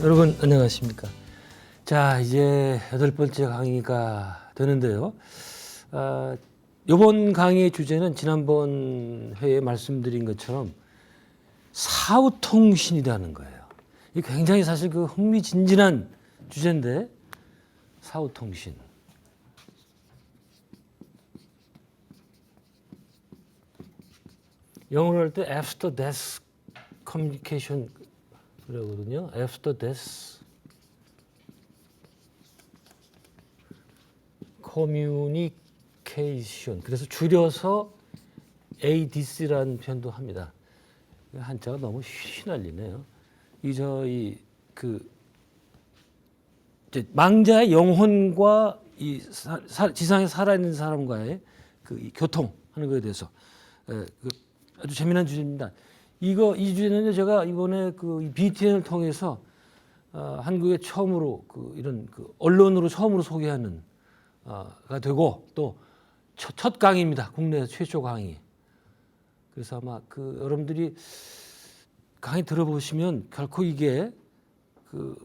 여러분 안녕하십니까. 자, 이제 8번째 강의가 되는데요. 이번 강의의 주제는 지난번 회에 말씀드린 것처럼 사후통신이라는 거예요. 이 굉장히 사실 그 흥미진진한 주제인데, 사후통신. 영어로 할 때 after death communication 그러거든요. after death communication. 그래서 줄여서 ADC라는 표현도 합니다. 한자가 너무 휘날리네요. 망자의 영혼과 이 지상에 살아있는 사람과의 이 교통하는 것에 대해서 아주 재미난 주제입니다. 이 주제는 제가 이번에 그 BTN을 통해서 한국에 처음으로 이런 언론으로 처음으로 소개하는 가 되고 또 첫 강의입니다. 국내에서 최초 강의. 그래서 아마 여러분들이 강의 들어보시면 결코 이게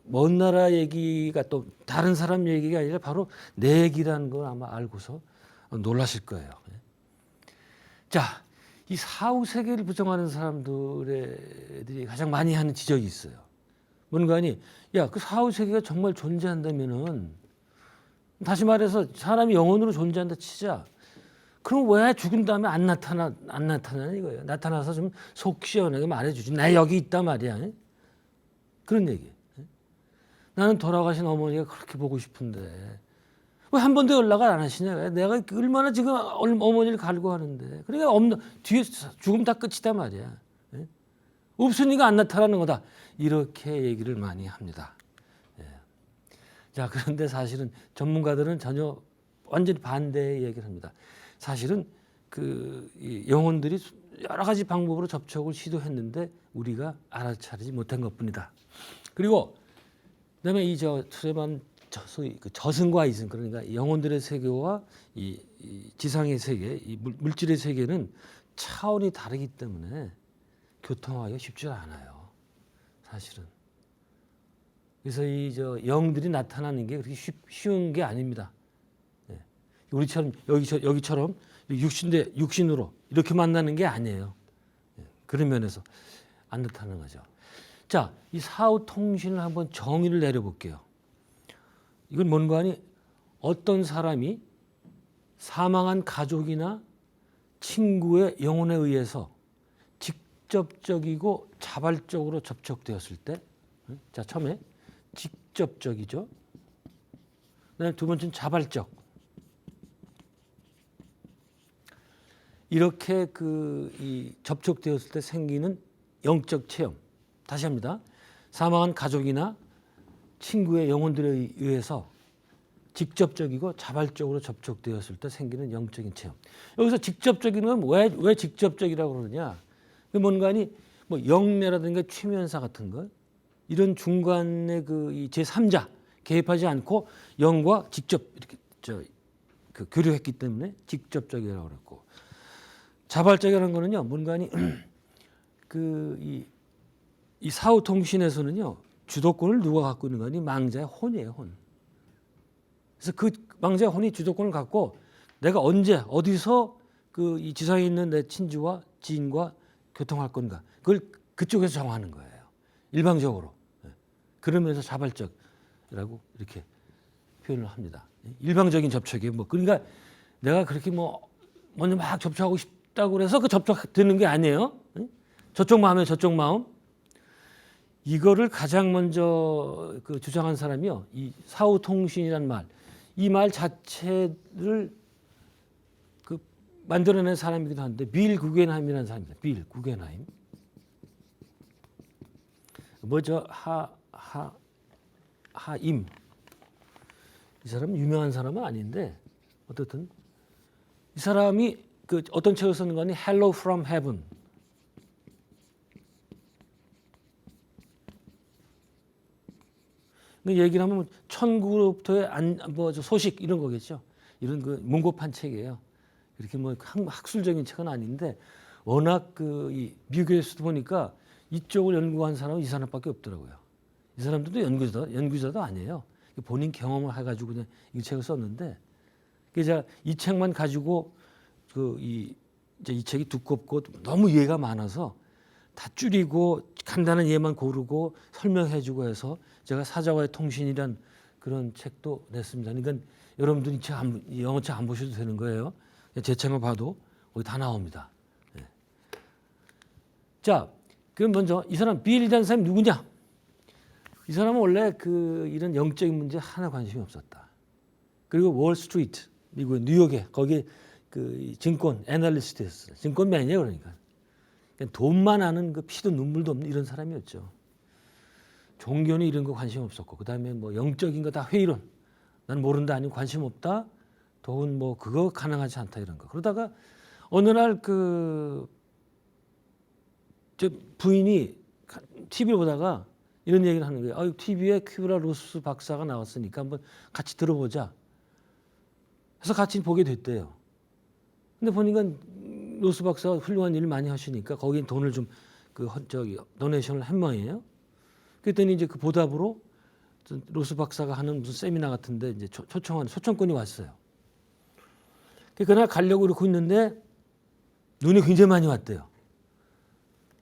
먼 나라 얘기가 또 다른 사람 얘기가 아니라 바로 내 얘기라는 걸 아마 알고서 놀라실 거예요. 자, 이 사후 세계를 부정하는 사람들이 가장 많이 하는 지적이 있어요. 뭔가 아니, 야, 그 사후 세계가 정말 존재한다면은, 다시 말해서 사람이 영혼으로 존재한다 치자. 그럼 왜 죽은 다음에 안 나타나는 이거예요. 나타나서 좀 속 시원하게 말해주지. 나 여기 있단 말이야. 그런 얘기. 나는 돌아가신 어머니가 그렇게 보고 싶은데 왜 한 번도 연락을 안 하시냐. 내가 얼마나 지금 어머니를 갈구하는데. 그러니까 뒤에 죽음 다 끝이다 말이야. 없으니까 안 나타나는 거다. 이렇게 얘기를 많이 합니다. 자, 그런데 사실은 전문가들은 전혀 완전히 반대의 얘기를 합니다. 사실은 이 영혼들이 여러 가지 방법으로 접촉을 시도했는데 우리가 알아차리지 못한 것뿐이다. 그리고 그다음에 이 트레반 저승과 이승, 그러니까 영혼들의 세계와 이 지상의 세계, 이 물질의 세계는 차원이 다르기 때문에 교통하기가 쉽지 않아요. 사실은. 그래서 영들이 나타나는 게 그렇게 쉬운 게 아닙니다. 우리처럼 여기처럼 육신으로 이렇게 만나는 게 아니에요. 그런 면에서 안 나타나는 거죠. 자, 이 사후 통신을 한번 정의를 내려볼게요. 이건 뭔가 하니 어떤 사람이 사망한 가족이나 친구의 영혼에 의해서 직접적이고 자발적으로 접촉되었을 때, 자, 처음에 직접적이죠. 그다음에 두 번째는 자발적. 이렇게 이 접촉되었을 때 생기는 영적 체험. 다시 합니다. 사망한 가족이나 친구의 영혼들에 의해서 직접적이고 자발적으로 접촉되었을 때 생기는 영적인 체험. 여기서 직접적인 건 왜 직접적이라고 그러느냐? 뭔가 아니 영매라든가 최면사 같은 것, 이런 중간에 이 제3자 개입하지 않고 영과 직접 이렇게 교류했기 때문에 직접적이라고 그랬고, 자발적이라는 거는요, 뭔가 아니 이 사후 통신에서는요, 주도권을 누가 갖고 있는 거니? 망자의 혼이에요, 혼. 그래서 그 망자의 혼이 주도권을 갖고 내가 언제 어디서 이 지상에 있는 내 친지와 지인과 교통할 건가, 그걸 그쪽에서 정하는 거예요. 일방적으로. 그러면서 자발적이라고 이렇게 표현을 합니다. 일방적인 접촉이 그러니까 내가 그렇게 먼저 막 접촉하고 싶다고 그래서 그 접촉되는 게 아니에요. 저쪽 마음에 저쪽 마음. 이거를 가장 먼저 주장한 사람이요, 이 사후통신이라는 말, 이 말 자체를 만들어낸 사람이기도 한데, 빌 구겐하임이라는 사람입니다. 빌 구겐하임. 뭐죠? 하임. 이 사람은 유명한 사람은 아닌데 어떻든 이 사람이 어떤 책을 쓰는 거니? Hello from Heaven. 얘기를 하면 천국으로부터의 소식 이런 거겠죠. 이런 문고판 책이에요. 이렇게 학술적인 책은 아닌데, 워낙 이 미국에서도 보니까 이쪽을 연구한 사람은 이 사람밖에 없더라고요. 이 사람들도 연구자도 아니에요. 본인 경험을 해가지고 그냥 이 책을 썼는데, 그래서 이 책만 가지고 이 책이 두껍고 너무 예가 많아서 다 줄이고 간단한 예만 고르고 설명해주고 해서 제가 사자와의 통신이란 그런 책도 냈습니다. 그러니까 여러분들 이 영어책 안 보셔도 되는 거예요. 제 책만 봐도 거기 다 나옵니다. 네. 자, 그럼 먼저 이 사람 빌이라는 사람이 누구냐? 이 사람은 원래 이런 영적인 문제 하나 관심이 없었다. 그리고 월스트리트, 미국의 뉴욕에 거기 증권 애널리스트였어요. 증권맨이에요, 그러니까. 돈만 아는 피도 눈물도 없는 이런 사람이었죠. 종교는 이런 거 관심 없었고, 그 다음에 뭐 영적인 거 다 회의론. 난 모른다 아니면 관심 없다. 돈 뭐 그거 가능하지 않다 이런 거. 그러다가 어느 날 저 부인이 TV를 보다가 이런 얘기를 하는 거예요. TV에 큐브라 로스 박사가 나왔으니까 한번 같이 들어보자. 해서 같이 보게 됐대요. 근데 보니까 로스 박사가 훌륭한 일을 많이 하시니까 거긴 돈을 좀 도네이션을 한 모양이에요. 그랬더니 이제 그 보답으로 로스 박사가 하는 무슨 세미나 같은데 이제 초청권이 왔어요. 그날 가려고 그러고 있는데 눈이 굉장히 많이 왔대요.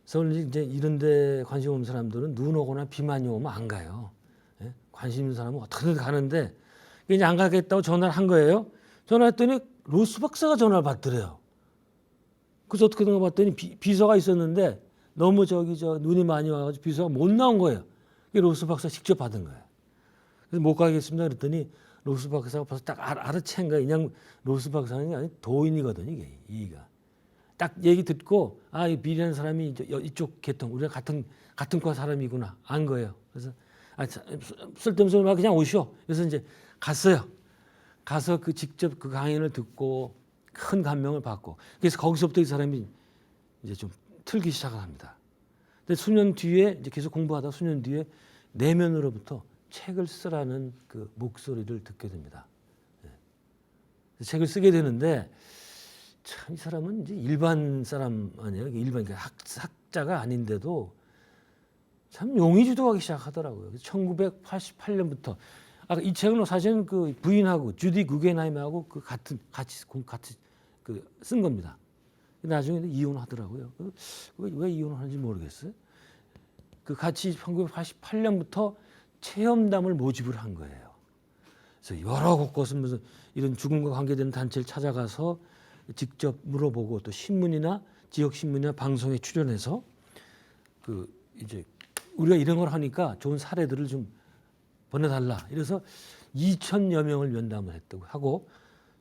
그래서 이제 이런데 관심 없는 사람들은 눈 오거나 비 많이 오면 안 가요. 예? 관심 있는 사람은 어떻게든 가는데 이제 안 가겠다고 전화를 한 거예요. 전화했더니 로스 박사가 전화를 받더래요. 그래서 어떻게 된 거 봤더니 비서가 있었는데 너무 눈이 많이 와가지고 비서가 못 나온 거예요. 로스 박사 직접 받은 거예요. 그래서 못 가겠습니다. 그랬더니 로스 박사가 벌써 딱 알아챈 거예요. 그냥 로스 박사는 아니 도인이거든요. 이가 딱 얘기 듣고 이 비리라는 사람이 이쪽 계통 우리가 같은 과 사람이구나 안 거예요. 그래서 쓸데없는 소리 말 그냥 오시오. 그래서 이제 갔어요. 가서 직접 그 강연을 듣고 큰 감명을 받고 그래서 거기서부터 이 사람이 이제 좀 틀기 시작을 합니다. 근데 수년 뒤에 이제 계속 공부하다 수년 뒤에 내면으로부터 책을 쓰라는 그 목소리를 듣게 됩니다. 네. 책을 쓰게 되는데 참 이 사람은 이제 일반 사람 아니에요. 일반 학자가 아닌데도 참 용의주도하기 시작하더라고요. 1988년부터 이 책은 사실은 부인하고 주디 구겐하임하고 같이 쓴 겁니다. 나중에 이혼하더라고요. 왜 이혼하는지 모르겠어요. 같이 1988년부터 체험담을 모집을 한 거예요. 그래서 여러 곳곳을 무슨 이런 죽음과 관계되는 단체를 찾아가서 직접 물어보고 또 신문이나 지역 신문이나 방송에 출연해서 이제 우리가 이런 걸 하니까 좋은 사례들을 좀 보내달라. 이래서 2,000여 명을 면담을 했다고 하고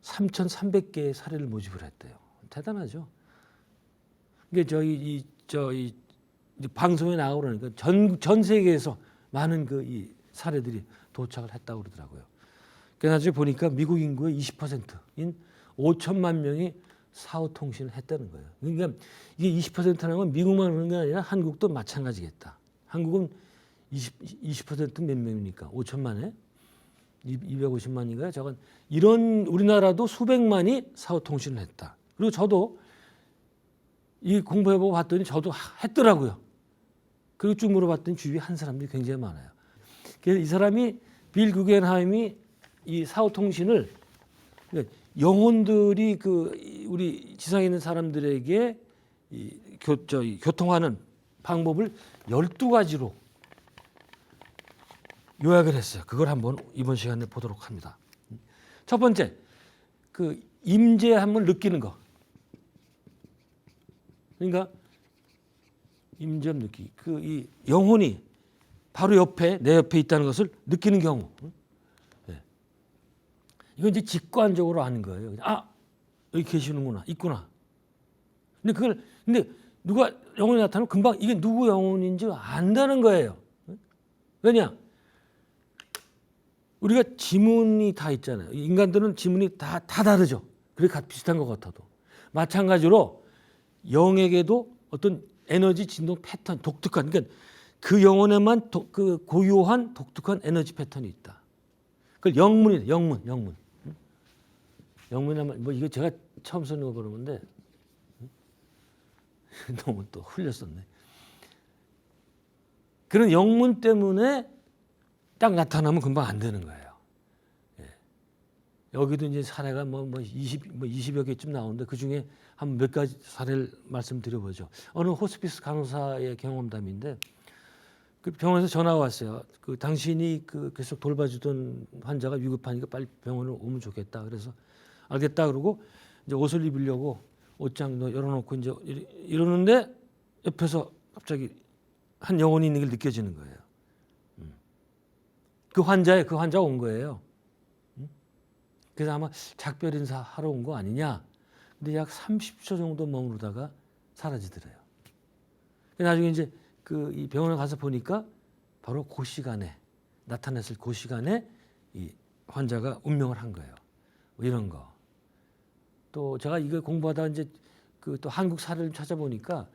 3,300개의 사례를 모집을 했대요. 대단하죠. 이게 저희 방송에 나오고 그러니까 전 세계에서 많은 이 사례들이 도착을 했다고 그러더라고요. 그래서 나중에 보니까 미국 인구의 20%인 5천만 명이 사후 통신을 했다는 거예요. 그러니까 이게 20%라는 건 미국만 그런 게 아니라 한국도 마찬가지겠다. 한국은 20%몇 명이니까 5천만에 250만인가요? 저건 이런 우리나라도 수백만이 사후 통신을 했다. 그리고 저도 이 공부해보고 봤더니 저도 했더라고요. 그리고 쭉 물어봤더니 주위에 한 사람들이 굉장히 많아요. 그래서 이 사람이 빌 구겐하임이 이 사후 통신을 그러니까 영혼들이 우리 지상에 있는 사람들에게 교통하는 방법을 12가지로 요약을 했어요. 그걸 한번 이번 시간에 보도록 합니다. 첫 번째, 임재함을 느끼는 거. 그러니까 임재함 느끼기. 이 영혼이 바로 내 옆에 있다는 것을 느끼는 경우. 네. 이건 이제 직관적으로 아는 거예요. 여기 계시는구나, 있구나. 근데 누가 영혼이 나타나면 금방 이게 누구 영혼인지 안다는 거예요. 왜냐? 우리가 지문이 다 있잖아요. 인간들은 지문이 다 다르죠. 그렇게 비슷한 것 같아도. 마찬가지로 영에게도 어떤 에너지 진동 패턴, 독특한, 그러니까 그 영혼에만 고유한 독특한 에너지 패턴이 있다. 그걸 영문이에요. 영문. 영문이라면 이거 제가 처음 쓰는 거 그런 건데 너무 또 흘렸었네. 그런 영문 때문에 딱 나타나면 금방 안 되는 거예요. 예. 여기도 이제 사례가 뭐 20여 개쯤 나오는데 그 중에 한 몇 가지 사례를 말씀드려보죠. 어느 호스피스 간호사의 경험담인데 그 병원에서 전화가 왔어요. 그 당신이 그 계속 돌봐주던 환자가 위급하니까 빨리 병원에 오면 좋겠다. 그래서 알겠다 그러고 이제 옷을 입으려고 옷장 열어놓고 이제 이러는데 옆에서 갑자기 한 영혼이 있는 게 느껴지는 거예요. 그 환자가 온 거예요. 그래서 아마 작별 인사 하러 온 거 아니냐. 근데 약 30초 정도 머무르다가 사라지더래요. 나중에 이제 그 이 병원에 가서 보니까 바로 그 시간에 나타났을 그 시간에 이 환자가 운명을 한 거예요. 뭐 이런 거. 또 제가 이거 공부하다 이제 그 또 한국 사례를 찾아보니까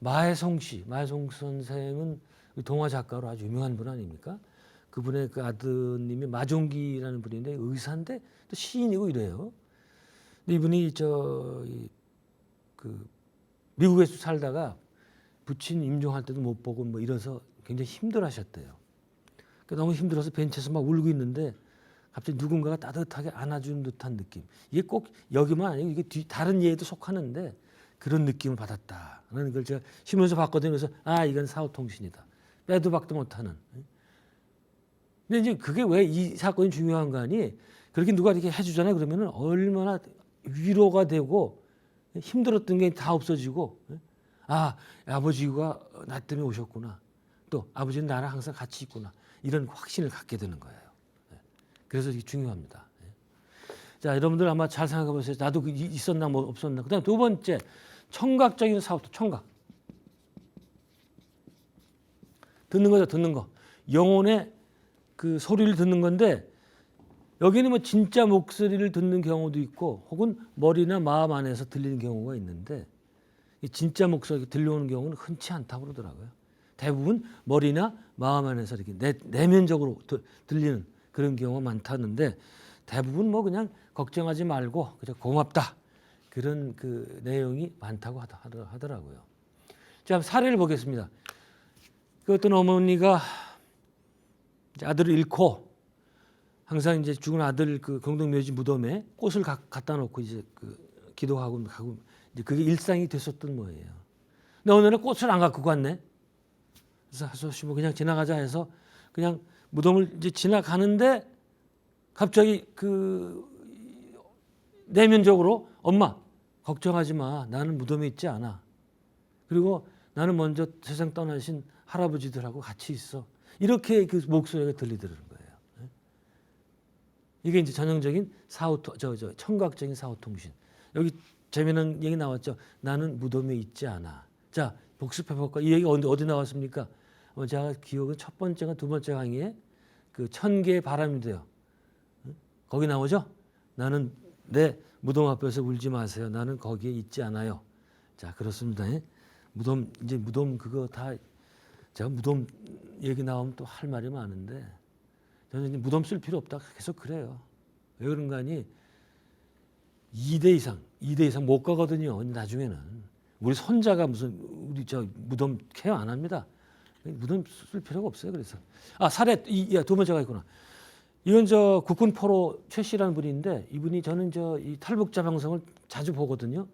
마혜송 선생은 동화 작가로 아주 유명한 분 아닙니까? 그분의 그 아드님이 마종기라는 분인데 의사인데 또 시인이고 이래요. 근데 이분이 그 미국에서 살다가 부친 임종할 때도 못 보고 뭐 이래서 굉장히 힘들어하셨대요. 그러니까 너무 힘들어서 벤치에서 막 울고 있는데 갑자기 누군가가 따뜻하게 안아주는 듯한 느낌. 이게 꼭 여기만 아니고 이게 다른 예에도 속하는데 그런 느낌을 받았다는 걸 제가 신문에서 봤거든요. 그래서 이건 사후통신이다. 빼도 박도 못하는. 근데 이제 그게 왜 이 사건이 중요한 거 아니? 그렇게 누가 이렇게 해주잖아요. 그러면은 얼마나 위로가 되고 힘들었던 게 다 없어지고 아버지가 나 때문에 오셨구나. 또 아버지는 나랑 항상 같이 있구나. 이런 확신을 갖게 되는 거예요. 그래서 이게 중요합니다. 자, 여러분들 아마 잘 생각해 보세요. 나도 있었나 뭐 없었나. 그다음 두 번째 청각적인 사고도 청각. 듣는 거죠, 듣는 거. 영혼의 그 소리를 듣는 건데 여기는 뭐 진짜 목소리를 듣는 경우도 있고 혹은 머리나 마음 안에서 들리는 경우가 있는데 이 진짜 목소리가 들려오는 경우는 흔치 않다고 그러더라고요. 대부분 머리나 마음 안에서 이렇게 내면적으로 들리는 그런 경우가 많다는데 대부분 뭐 그냥 걱정하지 말고 그저 고맙다 그런 그 내용이 많다고 하더라고요. 자, 사례를 보겠습니다. 그 어떤 어머니가 아들을 잃고 항상 이제 죽은 아들 그 공동묘지 무덤에 꽃을 갖다 놓고 이제 그 기도하고 가고 이제 그게 일상이 됐었던 거예요. 근데 어느 날 꽃을 안 갖고 갔네. 그래서 하소시 뭐 그냥 지나가자 해서 그냥 무덤을 이제 지나가는데 갑자기 그 내면적으로 엄마 걱정하지 마. 나는 무덤에 있지 않아. 그리고 나는 먼저 세상 떠나신 할아버지들하고 같이 있어. 이렇게 그 목소리가 들리더라는 거예요. 이게 이제 전형적인 청각적인 사후통신. 여기 재미있는 얘기 나왔죠. 나는 무덤에 있지 않아. 자, 복습해볼까? 이 얘기 어디 나왔습니까? 제가 기억은 첫 번째가 두 번째 강의에 그 1000개의 바람이 돼요. 거기 나오죠? 나는 내 무덤 앞에서 울지 마세요. 나는 거기에 있지 않아요. 자, 그렇습니다. 무덤 그거 다 제가 무덤 얘기 나오면 또 할 말이 많은데 저는 이제 무덤 쓸 필요 없다 계속 그래요. 왜 그런가 하니 2대 이상 못 가거든요. 나중에는 우리 손자가 무슨 우리 무덤 케어 안 합니다. 무덤 쓸 필요가 없어요. 그래서 사례 두 번째가 있구나. 이건 국군 포로 최 씨라는 분인데 이분이 저는 이 탈북자 방송을 자주 보거든요.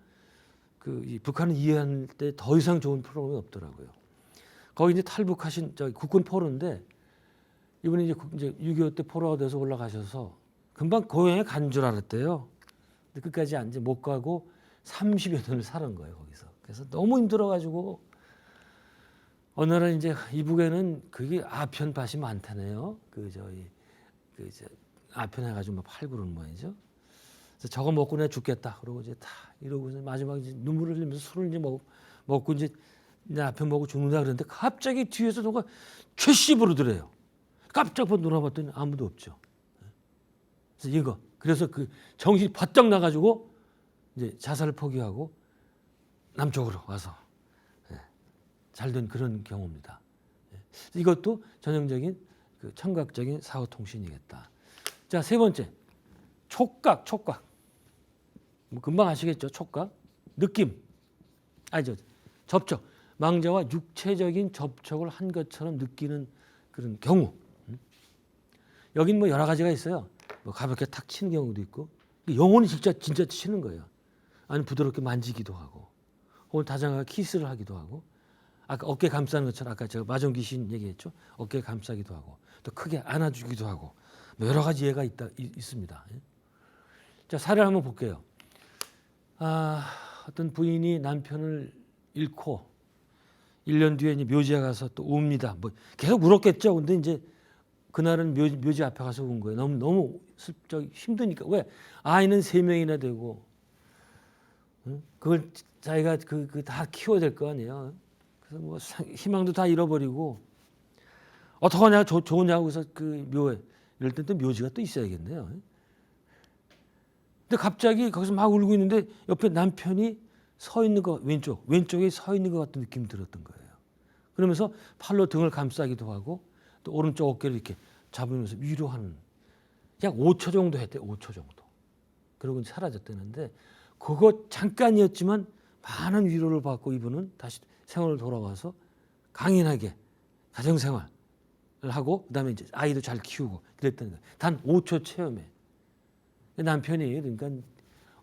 이 북한을 이해할 때 더 이상 좋은 프로그램이 없더라고요. 거기 이제 탈북하신 국군 포로인데 이분이 이제 6.25 때 포로가 돼서 올라가셔서 금방 고향에 간 줄 알았대요. 근데 끝까지 이제 못 가고 30여 년을 살은 거예요 거기서. 그래서 너무 힘들어가지고 어느 날 이제 이북에는 그게 아편밭이 많다네요. 아편 해가지고 막 팔고 그러는 모양이죠. 그래서 저거 먹고 내가 죽겠다. 그러고 이제 다 이러고 마지막에 이제 눈물을 흘리면서 술을 이제 먹고 이제 아편 먹고 죽는다 그랬는데 갑자기 뒤에서 누가 최씨 부르더래요. 깜짝 놀아봤더니 아무도 없죠. 그래서 그 정신이 바짝 나가지고 이제 자살을 포기하고 남쪽으로 와서 잘된 그런 경우입니다. 이것도 전형적인 그 청각적인 사후통신이겠다. 자, 세 번째 촉각. 뭐 금방 아시겠죠? 촉각, 느낌, 접촉. 망자와 육체적인 접촉을 한 것처럼 느끼는 그런 경우. 여긴 뭐 여러 가지가 있어요. 뭐 가볍게 탁 치는 경우도 있고 영혼이 진짜 치는 거예요. 아니면 부드럽게 만지기도 하고 혹은 다정하게 키스를 하기도 하고 아까 어깨 감싸는 것처럼 아까 제가 마종 귀신 얘기했죠. 어깨 감싸기도 하고 또 크게 안아주기도 하고 뭐 여러 가지 예가 있습니다. 자, 사례를 한번 볼게요. 어떤 부인이 남편을 잃고 1년 뒤에 이제 묘지에 가서 또 웁니다. 뭐 계속 울었겠죠. 근데 이제 그날은 묘지 앞에 가서 운 거예요. 너무 힘드니까. 왜? 아이는 3명이나 되고, 그걸 자기가 다 키워야 될 거 아니에요. 그래서 뭐 희망도 다 잃어버리고, 어떡하냐, 좋으냐고 해서 그 묘에, 이럴 땐 또 묘지가 또 있어야겠네요. 근데 갑자기 거기서 막 울고 있는데 옆에 남편이 서 있는 거, 왼쪽에 서 있는 것 같은 느낌이 들었던 거예요. 그러면서 팔로 등을 감싸기도 하고, 또 오른쪽 어깨를 이렇게 잡으면서 위로하는 약 5초 정도 했대요. 5초 정도. 그러고 사라졌다는데 그거 잠깐이었지만 많은 위로를 받고 이분은 다시 생활로 돌아와서 강인하게 가정생활을 하고 그다음에 이제 아이도 잘 키우고 그랬다는 거예요. 단 5초 체험에 남편이 그러니까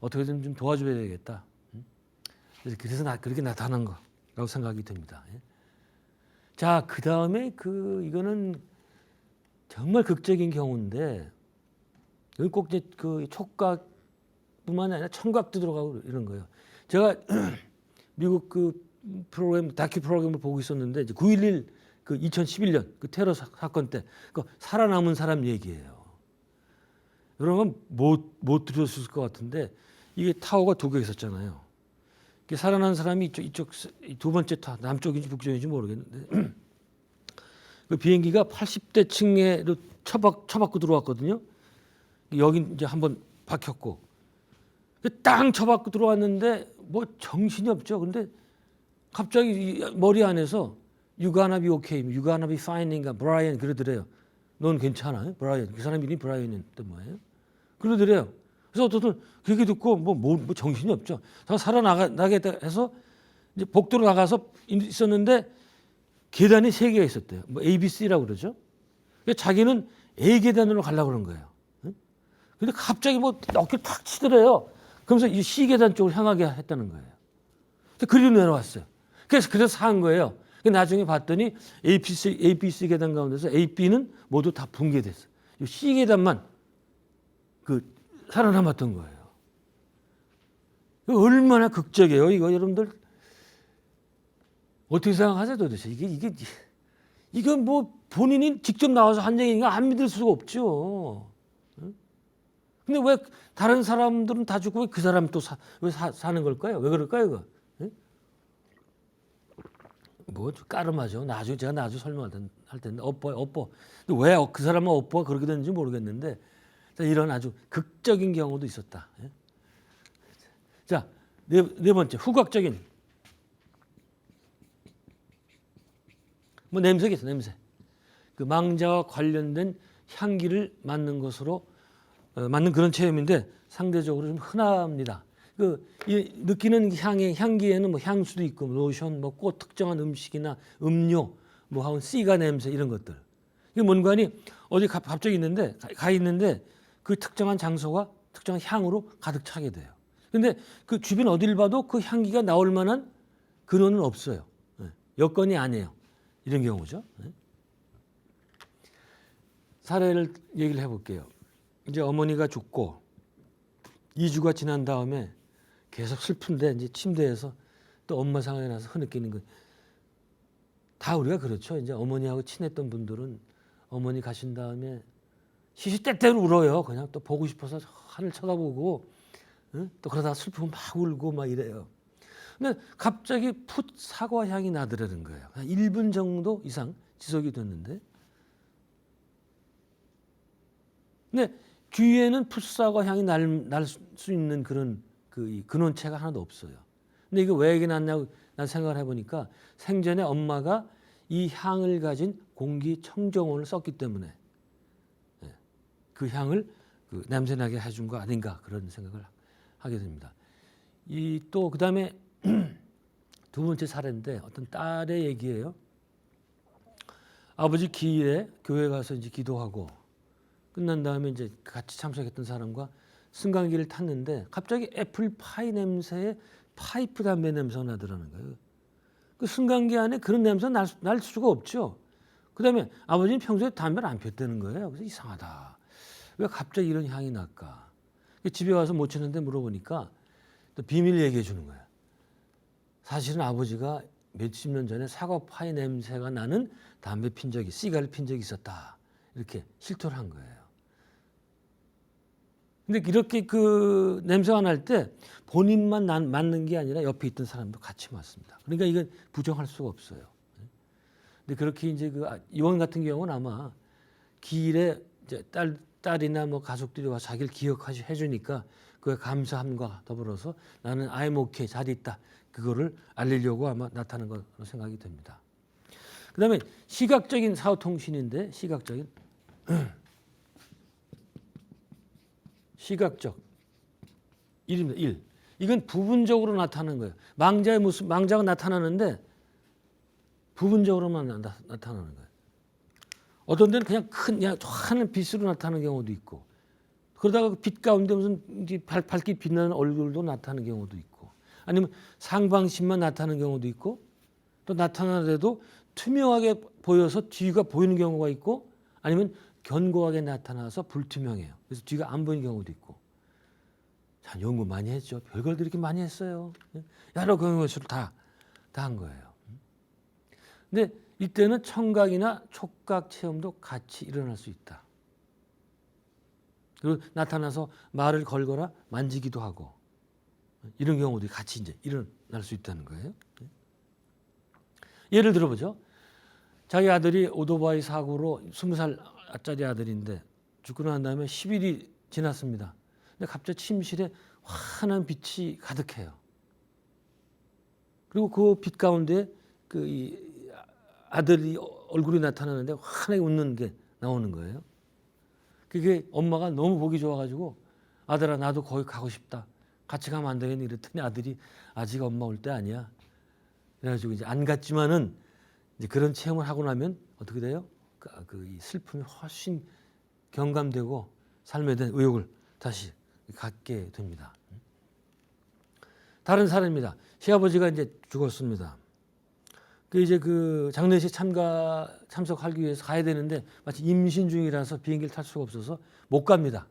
어떻게든 좀 도와줘야 되겠다. 그래서 그렇게 나타난 거라고 생각이 듭니다. 자, 그 다음에 이거는 정말 극적인 경우인데 여기 꼭 이제 그 촉각뿐만 아니라 청각도 들어가고 이런 거예요. 제가 미국 그 다큐 프로그램을 보고 있었는데 이제 9.11 그 2011년 그 테러 사건 때 그 살아남은 사람 얘기예요. 여러분 못 들으셨을 것 같은데 이게 타워가 2개 있었잖아요. 살아난 사람이 이쪽 두 번째 타 남쪽인지 북쪽인지 모르겠는데 그 비행기가 80대 층에로 쳐박고 들어왔거든요. 여기 이제 한번 박혔고 땅 쳐박고 들어왔는데 뭐 정신이 없죠. 근데 갑자기 머리 안에서 You gonna be okay, You gonna be fine인가 브라이언 그러더래요. 넌 괜찮아, 브라이언. 그 사람 이름이 브라이언이었던 뭐예요? 그러더래요. 그래서 어떻든 그 얘기 듣고 뭐 정신이 없죠. 다 살아나겠다 해서 이제 복도로 나가서 있었는데 계단이 3개가 있었대요. 뭐 ABC라고 그러죠. 자기는 A 계단으로 가려고 그런 거예요. 근데 갑자기 뭐 어깨를 탁 치더래요. 그러면서 이 C 계단 쪽으로 향하게 했다는 거예요. 그리로 내려왔어요. 그래서 산 거예요. 나중에 봤더니 ABC 계단 가운데서 A, B는 모두 다 붕괴됐어요. 이 C 계단만 살아남았던 거예요. 얼마나 극적이에요, 이거 여러분들. 어떻게 생각하세요, 도대체? 이건 뭐 본인이 직접 나와서 한 얘기인가 안 믿을 수가 없죠. 근데 왜 다른 사람들은 다 죽고 왜 그 사람 또 왜 사는 걸까요? 왜 그럴까요, 이거? 뭐 까름하죠. 제가 나중에 설명할 텐데 업보. 근데 왜 그 사람은 업보가 그렇게 됐는지 모르겠는데 이런 아주 극적인 경우도 있었다. 자, 네 번째 후각적인 뭐 냄새겠어, 냄새. 그 망자와 관련된 향기를 맡는 것으로 맡는 그런 체험인데 상대적으로 좀 흔합니다. 느끼는 향기에는 뭐 향수도 있고 로션, 뭐 꽃 특정한 음식이나 음료, 뭐 하고 씨가 냄새 이런 것들. 이게 뭔가니 어디 갑자기 가 있는데 그 특정한 장소가 특정한 향으로 가득 차게 돼요. 근데 그 주변 어딜 봐도 그 향기가 나올 만한 근원은 없어요. 여건이 아니에요. 이런 경우죠. 사례를 얘기를 해볼게요. 이제 어머니가 죽고 2주가 지난 다음에 계속 슬픈데 이제 침대에서 또 엄마 생각이 나서 흐느끼는 거. 다 우리가 그렇죠. 이제 어머니하고 친했던 분들은 어머니 가신 다음에 시시때때로 울어요. 그냥 또 보고 싶어서 하늘 쳐다보고 또 그러다가 슬프면 막 울고 막 이래요. 근데 갑자기 풋 사과 향이 나더라는 거예요. 한 1분 정도 이상 지속이 됐는데, 근데 주위에는 풋 사과 향이 날 수 있는 그런 이 근원체가 하나도 없어요. 근데 이거 왜 이게 났냐고 난 생각을 해보니까 생전에 엄마가 이 향을 가진 공기청정원을 썼기 때문에 그 향을 냄새나게 해준 거 아닌가 그런 생각을 하게 됩니다. 또 그다음에 두 번째 사례인데 어떤 딸의 얘기예요. 아버지 기일에 교회 가서 이제 기도하고 끝난 다음에 이제 같이 참석했던 사람과 승강기를 탔는데 갑자기 애플파이 냄새에 파이프 담배 냄새가 나더라는 거예요. 그 승강기 안에 그런 냄새가 날 수가 없죠. 그다음에 아버지는 평소에 담배를 안 폈다는 거예요. 그래서 이상하다. 왜 갑자기 이런 향이 날까? 집에 와서 모친한테 물어보니까 또 비밀 얘기해 주는 거야. 사실은 아버지가 몇십 년 전에 사과 파이 냄새가 나는 담배 핀 적이, 시가를 핀 적이 있었다. 이렇게 실토를 한 거예요. 근데 이렇게 그 냄새가 날 때 본인만 맡는 게 아니라 옆에 있던 사람도 같이 맡습니다. 그러니까 이건 부정할 수가 없어요. 근데 그렇게 이제 그 이원 같은 경우는 아마 길에 이제 딸이나 뭐 가족들이 와서 자기를 기억하시 해주니까 그에 감사함과 더불어서 나는 I'm okay, 잘 있다. 그거를 알리려고 아마 나타난 것으로 생각이 됩니다. 그다음에 시각적인 사후통신인데 시각적 1입니다. 1. 이건 부분적으로 나타나는 거예요. 망자의 모습, 망자가 나타나는데 부분적으로만 나타나는 거예요. 어떤 데는 그냥 그냥 환한 빛으로 나타나는 경우도 있고, 그러다가 그 빛 가운데 무슨 밝게 빛나는 얼굴도 나타나는 경우도 있고, 아니면 상반신만 나타나는 경우도 있고, 또 나타나더라도 투명하게 보여서 뒤가 보이는 경우가 있고, 아니면 견고하게 나타나서 불투명해요. 그래서 뒤가 안 보이는 경우도 있고. 자, 연구 많이 했죠. 별걸도 이렇게 많이 했어요. 여러 경우수를 다 한 거예요. 근데 이때는 청각이나 촉각 체험도 같이 일어날 수 있다. 그리고 나타나서 말을 걸거나 만지기도 하고 이런 경우도 같이 이제 일어날 수 있다는 거예요. 예를 들어보죠. 자기 아들이 오토바이 사고로 20살짜리 아들인데 죽고 난 다음에 10일이 지났습니다. 근데 갑자기 침실에 환한 빛이 가득해요. 그리고 그 빛 가운데 이 아들이 얼굴이 나타나는데 환하게 웃는 게 나오는 거예요. 그게 엄마가 너무 보기 좋아가지고 아들아 나도 거기 가고 싶다. 같이 가면 안 되겠니? 이랬더니 아들이 아직 엄마 올 때 아니야. 그래가지고 이제 안 갔지만은 이제 그런 체험을 하고 나면 어떻게 돼요? 이 슬픔이 훨씬 경감되고 삶에 대한 의욕을 다시 갖게 됩니다. 다른 사례입니다. 시아버지가 이제 죽었습니다. 이제 그 장례식 참석하기 위해서 가야 되는데 마치 임신 중이라서 비행기를 탈 수가 없어서 못 갑니다.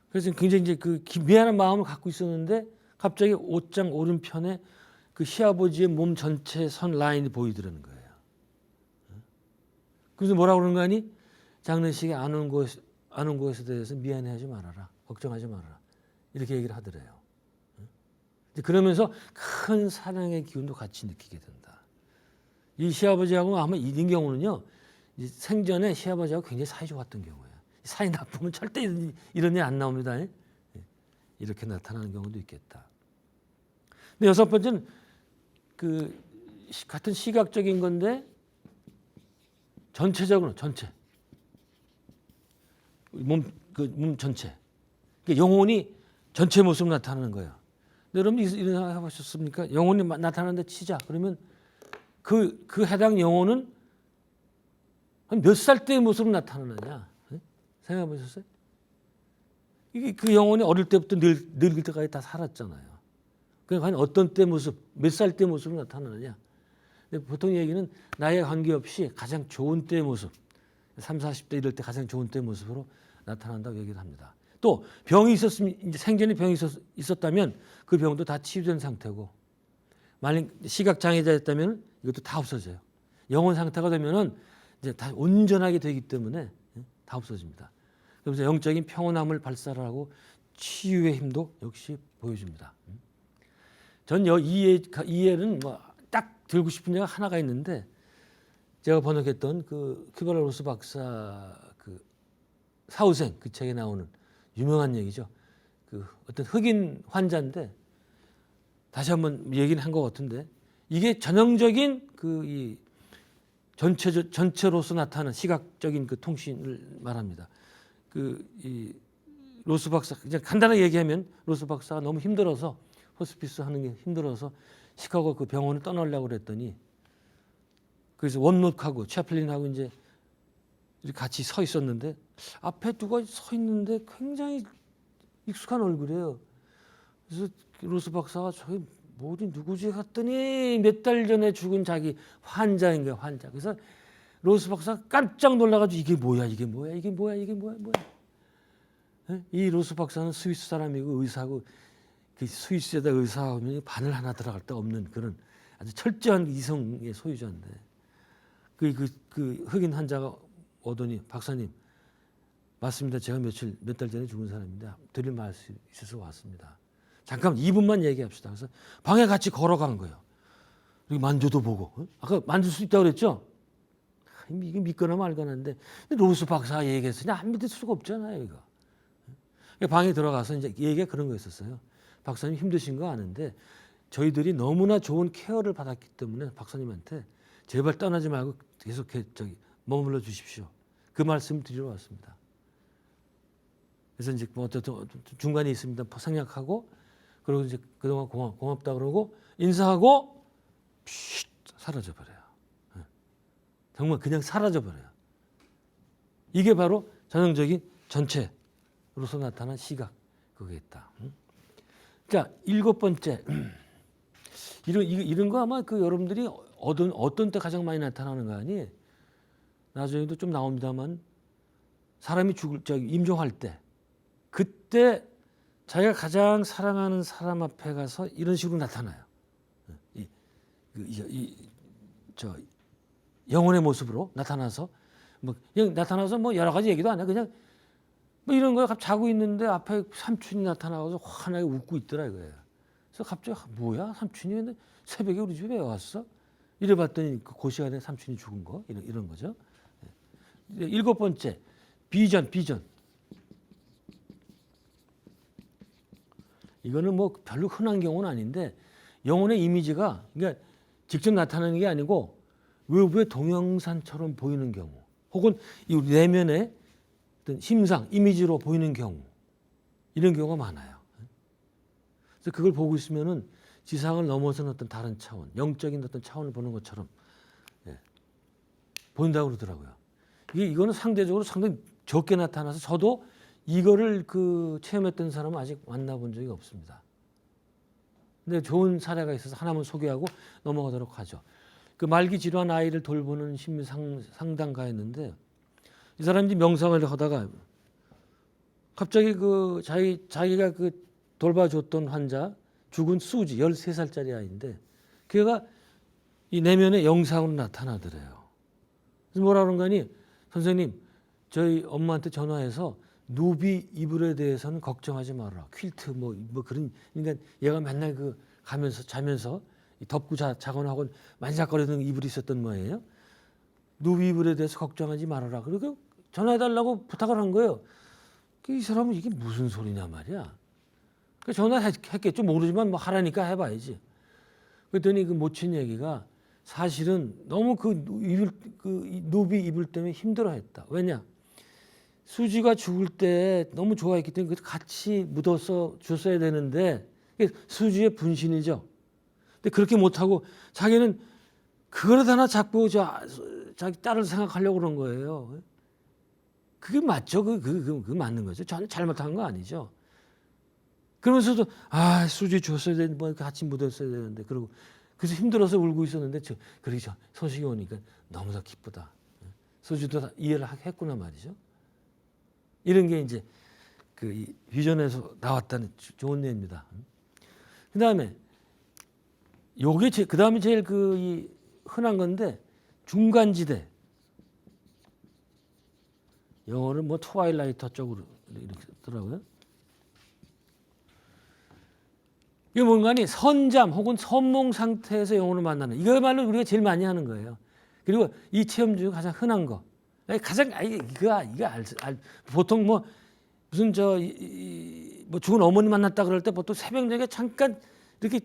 그래서 굉장히 이제 그 미안한 마음을 갖고 있었는데 갑자기 옷장 오른편에 그 시아버지의 몸 전체 선 라인이 보이더라는 거예요. 그래서 뭐라고 그러는 거 아니? 장례식에 안 온 것에 대해서 미안해하지 말아라. 걱정하지 말아라. 이렇게 얘기를 하더래요. 그러면서 큰 사랑의 기운도 같이 느끼게 된다. 이 시아버지하고 아마 이런 경우는요. 생전에 시아버지하고 굉장히 사이 좋았던 경우예요. 사이 나쁘면 절대 이런 일 안 나옵니다. 이렇게 나타나는 경우도 있겠다. 근데 여섯 번째는 그 같은 시각적인 건데 전체적으로 몸 전체 영혼이 전체 모습으로 나타나는 거예요. 여러분 이런 생각 해보셨습니까? 영혼이 나타나는데 치자. 그러면 그 해당 영혼은 한 몇 살 때의 모습으로 나타나느냐? 생각해 보셨어요? 이게 그 영혼이 어릴 때부터 늙을 때까지 다 살았잖아요. 그러니까 어떤 때 모습, 몇 살 때 모습으로 나타나느냐? 보통 얘기는 나이에 관계없이 가장 좋은 때의 모습, 30, 40대 이럴 때 가장 좋은 때의 모습으로 나타난다고 얘기를 합니다. 또 병이 있었으면 이제 생전에 병이 있었다면 그 병도 다 치유된 상태고, 만약 시각 장애자였다면 이것도 다 없어져요. 영혼 상태가 되면은 이제 다 온전하게 되기 때문에 다 없어집니다. 그래서 영적인 평온함을 발산하고 치유의 힘도 역시 보여줍니다. 전 이 예는 뭐 딱 들고 싶은 예가 하나가 있는데, 제가 번역했던 그 큐발로스 박사 그 사후생 그 책에 나오는 유명한 얘기죠. 그 어떤 흑인 환자인데, 다시 한번 얘기는 한 것 같은데, 이게 전형적인 이 전체로서 나타나는 시각적인 그 통신을 말합니다. 이 로스 박사, 그냥 간단하게 얘기하면 로스 박사가 너무 힘들어서 호스피스 하는 게 힘들어서 시카고 그 병원을 떠나려고 그랬더니, 그래서 원록하고 채플린하고 이제 이렇게 같이 서 있었는데 앞에 누가 서 있는데 굉장히 익숙한 얼굴이에요. 그래서 로스 박사가 저기 뭐지 누구지 했더니 몇 달 전에 죽은 자기 환자인 거야, 환자. 그래서 로스 박사가 깜짝 놀라가지고 이게 뭐야. 이 로스 박사는 스위스 사람이고 의사고 그 스위스에다 의사하면 바늘 하나 들어갈 데 없는 그런 아주 철저한 이성의 소유자인데 그 흑인 환자가 오더니 박사님 맞습니다. 제가 몇 달 전에 죽은 사람인데 드릴 말씀 있어서 왔습니다. 잠깐 2분만 얘기합시다. 그래서 방에 같이 걸어간 거예요. 그리고 만져도 보고 아까 만질 수 있다고 그랬죠? 이게 믿거나 말거나인데 로스 박사가 얘기했으니 안 믿을 수가 없잖아요. 이거. 방에 들어가서 이제 얘기가 그런 거였었어요. 박사님 힘드신 거 아는데 저희들이 너무나 좋은 케어를 받았기 때문에 박사님한테 제발 떠나지 말고 계속 저기 머물러 주십시오. 그 말씀 드리러 왔습니다. 그래서 이제 뭐 어쨌든 중간에 있습니다. 생략하고 그리고 이제 그동안 고맙다 그러고 인사하고 쉿 사라져 버려요. 정말 그냥 사라져 버려요. 이게 바로 전형적인 전체로서 나타난 시각 그게 있다. 자, 7번째 이런 거 아마 그 여러분들이 어떤 때 가장 많이 나타나는 거 아니? 나중에도 좀 나옵니다만 사람이 임종할 때 그때 자기가 가장 사랑하는 사람 앞에 가서 이런 식으로 나타나요. 영혼의 모습으로 나타나서 그냥 나타나서 여러 가지 얘기도 안 해. 그냥 이런 거에 자고 있는데 앞에 삼촌이 나타나서 환하게 웃고 있더라 이거예요. 그래서 갑자기 뭐야 삼촌이 근데 새벽에 우리 집에 왜 왔어? 이래 봤더니 그 시간에 삼촌이 죽은 거 이런 거죠. 7번째 비전. 이거는 뭐 별로 흔한 경우는 아닌데 영혼의 이미지가 그러니까 직접 나타나는 게 아니고 외부의 동영상처럼 보이는 경우 혹은 이 내면의 어떤 심상, 이미지로 보이는 경우 이런 경우가 많아요. 그래서 그걸 보고 있으면은 지상을 넘어선 어떤 다른 차원, 영적인 어떤 차원을 보는 것처럼 보인다고 그러더라고요. 이거는 상대적으로 상당히 적게 나타나서 저도 이거를 체험했던 사람은 아직 만나본 적이 없습니다. 근데 좋은 사례가 있어서 하나만 소개하고 넘어가도록 하죠. 그 말기 질환 아이를 돌보는 심리 상담가였는데 이 사람이 명상을 하다가 갑자기 자기가 돌봐줬던 환자 죽은 수지 13살짜리 아이인데 걔가 이 내면의 영상으로 나타나더래요. 그래서 뭐라 그런 거니 선생님 저희 엄마한테 전화해서 누비 이불에 대해서는 걱정하지 말아라. 퀼트 뭐 그런 그러니까 얘가 맨날 가면서 자면서 덮고 자거나 하고 만삭거리는 이불이 있었던 모양이에요. 누비 이불에 대해서 걱정하지 말아라. 그리고 전화해달라고 부탁을 한 거예요. 이 사람은 이게 무슨 소리냐 말이야. 전화했겠죠. 모르지만 뭐 하라니까 해봐야지. 그랬더니 그 모친 얘기가 사실은 너무 누비 이불 때문에 힘들어했다. 왜냐? 수지가 죽을 때 너무 좋아했기 때문에 같이 묻어서 줬어야 되는데 수지의 분신이죠. 근데 그렇게 못하고 자기는 그걸 하나 자꾸 자기 딸을 생각하려고 그런 거예요. 그게 맞죠? 그 맞는 거죠. 전혀 잘못한 거 아니죠. 그러면서도 수지 줬어야 되는데 뭐 같이 묻었어야 되는데 그러고 그래서 힘들어서 울고 있었는데 그러죠. 소식이 오니까 너무나 기쁘다. 수지도 이해를 했구나 말이죠. 이런 게 이제 이 비전에서 나왔다는 좋은 예입니다. 그다음에 요게 그다음에 제일 이 흔한 건데 중간지대. 영어는 뭐 트와일라이트 쪽으로 이렇게 쓰더라고요. 이게 뭔가니 선잠 혹은 선몽 상태에서 영혼을 만나는 이거말로 우리가 제일 많이 하는 거예요. 그리고 이 체험 중에 가장 흔한 거. 가장 보통 뭐 무슨 뭐 죽은 어머니 만났다 그럴 때 보통 새벽녘에 잠깐 이렇게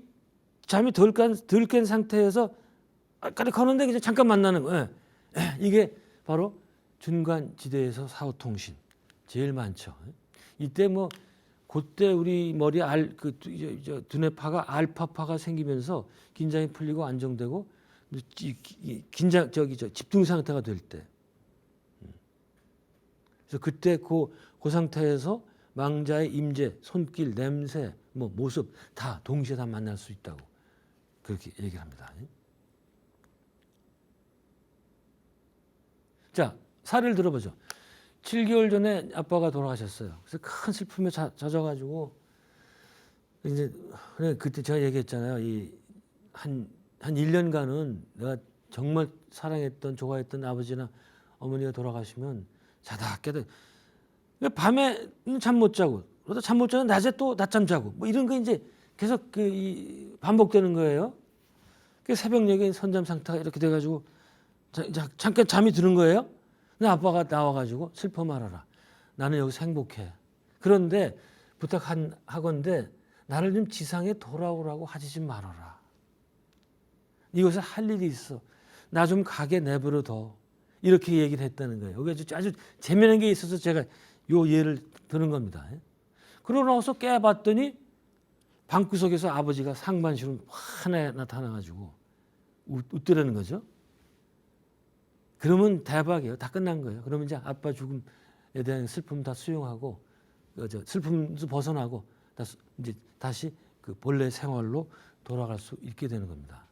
잠이 덜 깬 상태에서 아까리 가는데 그냥 잠깐 만나는 거예요. 이게 바로 중간지대에서 사후통신 제일 많죠. 이때 뭐 그때 우리 머리에 두뇌파가 알파파가 생기면서 긴장이 풀리고 안정되고 집중 상태가 될 때. 그래서 그때 그 상태에서 망자의 임재, 손길, 냄새, 뭐 모습 다 동시에 다 만날 수 있다고 그렇게 얘기를 합니다. 자, 사례를 들어보죠. 7개월 전에 아빠가 돌아가셨어요. 그래서 큰 슬픔에 젖어가지고 이제 그때 제가 얘기했잖아요. 한 1년간은 내가 정말 사랑했던 좋아했던 아버지나 어머니가 돌아가시면 자다 깨다 밤에는 잠 못 자고 그러다 잠 못 자면 낮에 또 낮잠 자고 뭐 이런 거 이제 계속 반복되는 거예요. 그 새벽녘에 선잠 상태가 이렇게 돼가지고 잠깐 잠이 드는 거예요. 근데 아빠가 나와가지고 슬퍼 말아라. 나는 여기서 행복해. 그런데 부탁하건대 나를 좀 지상에 돌아오라고 하지 좀 말아라. 이곳에 할 일이 있어. 나 좀 가게 내버려 둬. 이렇게 얘기를 했다는 거예요. 여기 아주 재미있는 게 있어서 제가 요 예를 드는 겁니다. 그러고 나서 깨봤더니 방구석에서 아버지가 상반신으로 환하게 나타나가지고 웃더라는 거죠. 그러면 대박이에요. 다 끝난 거예요. 그러면 이제 아빠 죽음에 대한 슬픔 다 수용하고 슬픔도 벗어나고 이제 다시 그 본래 생활로 돌아갈 수 있게 되는 겁니다.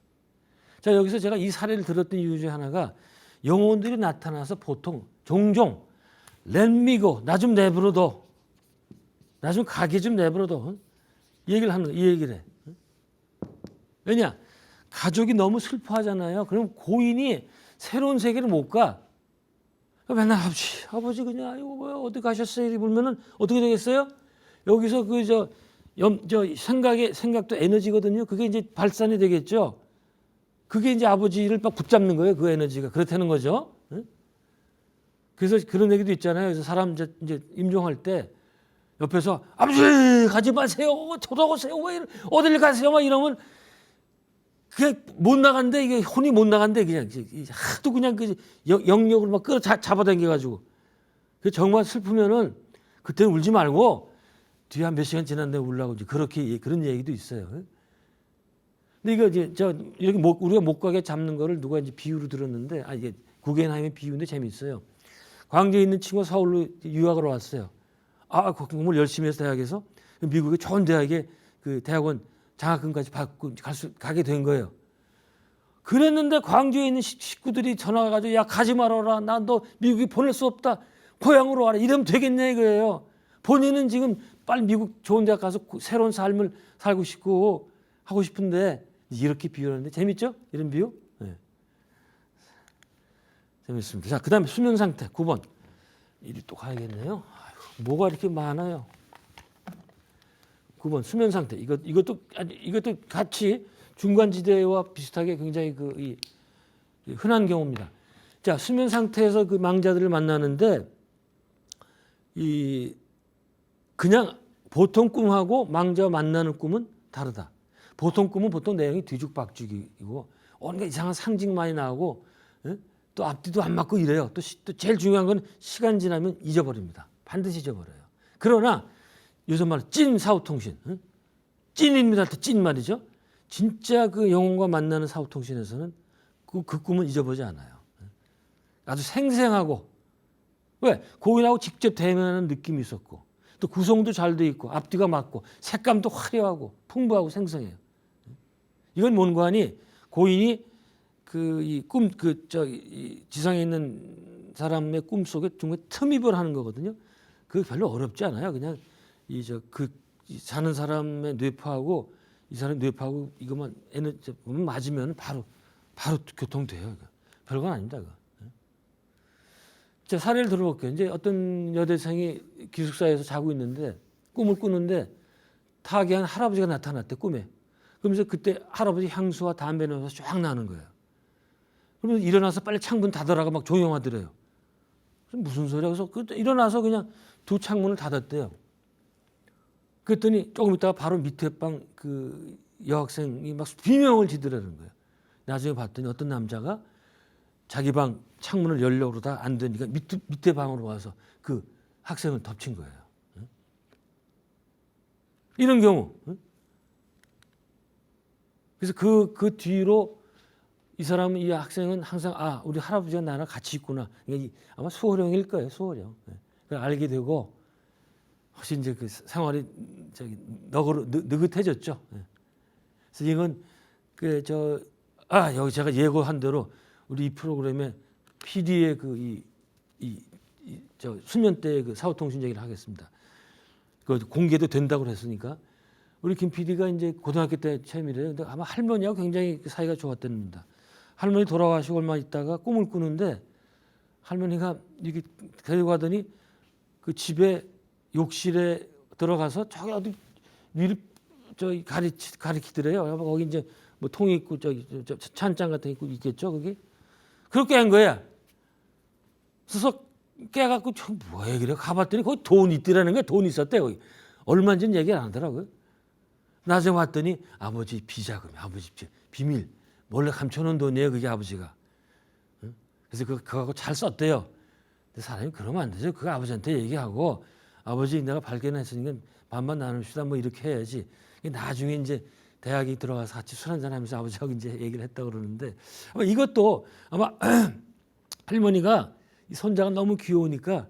자, 여기서 제가 이 사례를 들었던 이유 중에 하나가 영혼들이 나타나서 보통 종종 렛미고 나 좀 내버려둬. 나 좀 가게 좀 내버려둬. 이 얘기를 해. 왜냐? 가족이 너무 슬퍼하잖아요. 그럼 고인이 새로운 세계를 못 가. 맨날 아버지 그냥 이거 뭐야 어디 가셨어요? 이렇게 물면은 어떻게 되겠어요? 여기서 생각도 에너지거든요. 그게 이제 발산이 되겠죠. 그게 이제 아버지를 막 붙잡는 거예요. 그 에너지가 그렇다는 거죠. 그래서 그런 얘기도 있잖아요. 그래서 사람 이제 임종할 때 옆에서 아버지 가지 마세요. 돌아오세요. 왜 어딜 가세요? 막 이러면 그냥 못 나간대. 이게 혼이 못 나간대. 그냥 하도 그냥 그 영역으로 막 잡아당겨가지고. 정말 슬프면은 그때는 울지 말고 뒤에 한 몇 시간 지난 다음에 울라고 이제 그런 얘기도 있어요. 근데 이거 이제 이렇게 우리가 못 가게 잡는 거를 누가 이제 비유로 들었는데 이게 구겐하임의 비유인데 재미있어요. 광주에 있는 친구가 서울로 유학으로 왔어요. 공부를 열심히 해서 대학에서 미국의 좋은 대학에 그 대학원 장학금까지 받고 가게 된 거예요. 그랬는데 광주에 있는 식구들이 전화가 가지고 야 가지 말아라. 나 너 미국에 보낼 수 없다. 고향으로 와라. 이러면 되겠냐 이거예요. 본인은 지금 빨리 미국 좋은 대학 가서 새로운 삶을 살고 싶고 하고 싶은데 이렇게 비유하는데 재밌죠? 이런 비유? 네. 재밌습니다. 자, 그다음에 수면 상태 9번. 이리 또 가야겠네요. 뭐가 이렇게 많아요? 9번 수면 상태. 이것도 같이 중간지대와 비슷하게 굉장히 흔한 경우입니다. 자, 수면 상태에서 그 망자들을 만나는데 그냥 보통 꿈하고 망자와 만나는 꿈은 다르다. 보통 꿈은 보통 내용이 뒤죽박죽이고 온갖 이상한 상징 많이 나오고 또 앞뒤도 안 맞고 이래요. 또 제일 중요한 건 시간 지나면 잊어버립니다. 반드시 잊어버려요. 그러나 요즘 말 찐 사후통신, 찐입니다. 찐 말이죠. 진짜 그 영혼과 만나는 사후통신에서는 그 꿈은 잊어보지 않아요. 아주 생생하고 왜? 고인하고 직접 대면하는 느낌이 있었고 또 구성도 잘 돼 있고 앞뒤가 맞고 색감도 화려하고 풍부하고 생생해요. 이건 뭔가 하니 고인이 지상에 있는 사람의 꿈 속에 정말 틈입을 하는 거거든요. 그게 별로 어렵지 않아요. 그냥 자는 사람의 뇌파하고 이 사람 뇌파하고 이것만 에너지 맞으면 바로 교통돼요. 별건 아닙니다. 그거. 자, 사례를 들어볼게요. 이제 어떤 여대생이 기숙사에서 자고 있는데 꿈을 꾸는데 타계한 할아버지가 나타났대 꿈에. 그러면서 그때 할아버지 향수와 담배 냄새가 쫙 나는 거예요. 그러면서 일어나서 빨리 창문 닫으라고 막 조용하더래요. 무슨 소리야? 그래서 일어나서 그냥 두 창문을 닫았대요. 그랬더니 조금 있다가 바로 밑에 방 그 여학생이 막 비명을 지르라는 거예요. 나중에 봤더니 어떤 남자가 자기 방 창문을 열려고 그러다 안 되니까 밑에 방으로 와서 그 학생을 덮친 거예요. 이런 경우. 그래서 그 뒤로 이 학생은 항상 우리 할아버지가 나랑 같이 있구나. 아마 수호령일 거예요. 수호령. 그걸 알게 되고 훨씬 이제 그 생활이 저기 느긋해졌죠. 예. 그래서 이건 여기 제가 예고한 대로 우리 이 프로그램에 PD의 저 수면 때 그 사후통신 얘기를 하겠습니다. 그 공개도 된다고 했으니까 우리 김 PD가 이제 고등학교 때 처음이래요. 근데 아마 할머니하고 굉장히 사이가 좋았답니다. 할머니 돌아가시고 얼마 있다가 꿈을 꾸는데 할머니가 이렇게 데리고 가더니 그 집에 욕실에 들어가서 저기 어디 위를 저기 가리키더래요. 거기 이제 뭐 통이 있고 저기 찬장 같은 게 있고 있겠죠. 거기 그렇게 한 거야. 그래서 깨갖고 저 뭐야 그래 가봤더니 거기 돈 있더라는 거야. 돈 있었대 거기. 얼마인지는 얘기를 안 하더라고요. 나중에 왔더니 아버지 비자금, 아버지 비밀 몰래 감춰놓은 돈이에요. 그게 아버지가. 응? 그래서 그거하고 잘 썼대요. 근데 사람이 그러면 안 되죠. 그거 아버지한테 얘기하고 아버지 내가 발견했으니까 반반 나눕시다 뭐 이렇게 해야지. 나중에 이제 대학에 들어가서 같이 술 한잔 하면서 아버지하고 이제 얘기를 했다 그러는데 아마 이것도 아마 할머니가 이 손자가 너무 귀여우니까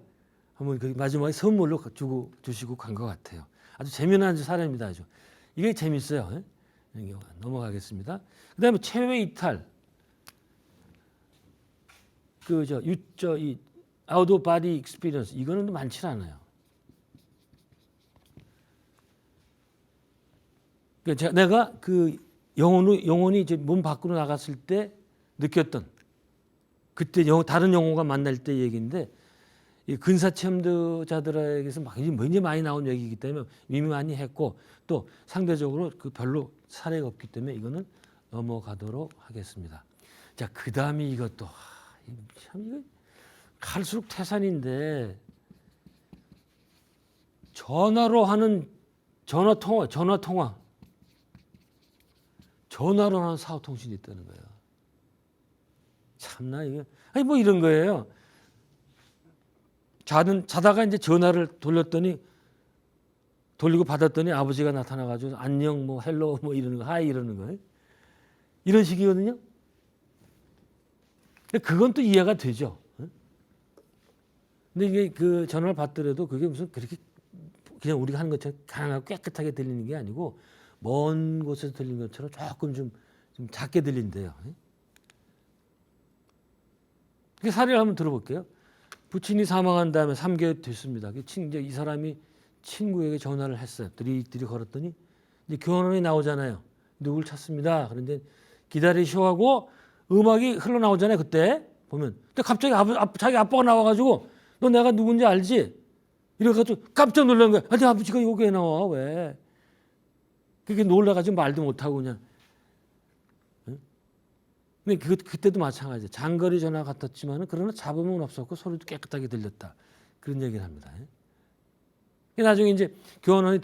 한번 그 마지막에 선물로 주시고 간 것 같아요. 아주 재미난 사람입니다. 아주 이게 재밌어요. 넘어가겠습니다. 그다음에 체외 이탈 이 아웃 오브 바디 익스피리언스 이거는 많지 않아요. 그러니까 내가 그 영혼이 이제 몸 밖으로 나갔을 때 느꼈던 그때 다른 영혼과 만날 때 얘기인데 이 근사체험자들에게서 굉장히 많이 나온 얘기이기 때문에 이미 많이 했고 또 상대적으로 그 별로 사례가 없기 때문에 이거는 넘어가도록 하겠습니다. 자, 그 다음이 이것도 참 이거 갈수록 태산인데 전화로 하는 전화로 하는 사후통신이 있다는 거예요. 참나 이게 아니 뭐 이런 거예요. 자다가 이제 전화를 돌리고 받았더니 아버지가 나타나가지고 안녕 뭐 헬로 뭐 이러는 거 하이 이러는 거예요. 이런 식이거든요. 근데 그건 또 이해가 되죠. 근데 이게 그 전화를 받더라도 그게 무슨 그렇게 그냥 우리가 하는 것처럼 강하고 깨끗하게 들리는 게 아니고 먼 곳에서 들리는 것처럼 조금 좀 작게 들린대요. 그 사례를 한번 들어볼게요. 부친이 사망한 다음에 3개월 됐습니다. 이제 이 사람이 친구에게 전화를 했어요. 들이 걸었더니 이제 교환원이 나오잖아요. 누굴 찾습니다. 그런데 기다리시오 하고 음악이 흘러나오잖아요. 그때 보면. 근데 갑자기 자기 아빠가 나와가지고 너 내가 누군지 알지? 이래가지고 깜짝 놀란 거야. 아니 아버지가 여기에 나와 왜? 그게 놀라가지고 말도 못하고 그냥. 근데 그때도 마찬가지예요. 장거리 전화 같았지만 그러나 잡음은 없었고 소리도 깨끗하게 들렸다. 그런 얘기를 합니다. 나중에 이제 교환원이